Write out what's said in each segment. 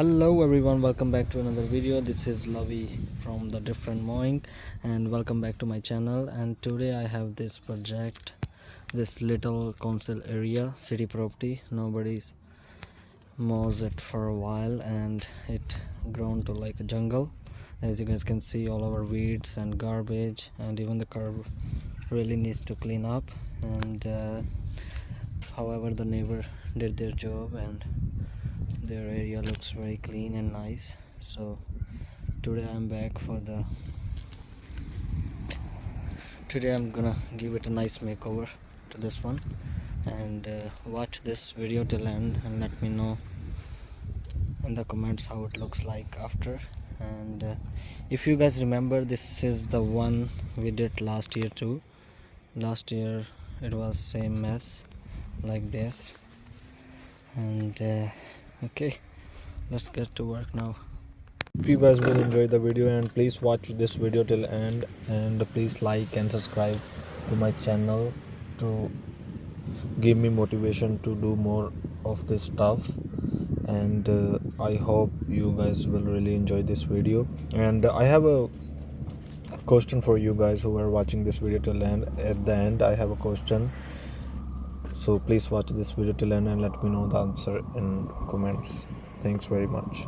Hello everyone, welcome back to another video. This is Lavi from the different mowing, and welcome back to my channel. And today I have this project, this little council area, city property. Nobody's mows it for a while and it grown to like a jungle. As you guys can see, all over weeds and garbage, and even the curb really needs to clean up. And however, the neighbor did their job and their area looks very clean and nice. So today I'm back for the today I'm gonna give it a nice makeover to this one. And watch this video till end and let me know in the comments how it looks like after. And if you guys remember, this is the one we did last year too. Last year it was same mess like this. And okay, let's get to work now. If you guys will enjoy the video, and please watch this video till end, and please like and subscribe to my channel to give me motivation to do more of this stuff. And I hope you guys will really enjoy this video. And I have a question for you guys who are watching this video till end. At the end I have a question, so please watch this video till end and let me know the answer in comments. Thanks very much.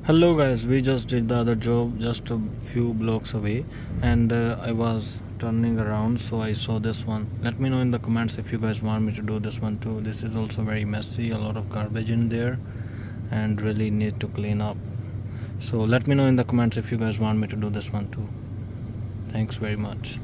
Hello guys, we just did the other job just a few blocks away, and I was turning around, so I saw this one. Let me know in the comments if you guys want me to do this one too. This is also very messy, a lot of garbage in there and really need to clean up. So let me know in the comments if you guys want me to do this one too. Thanks very much.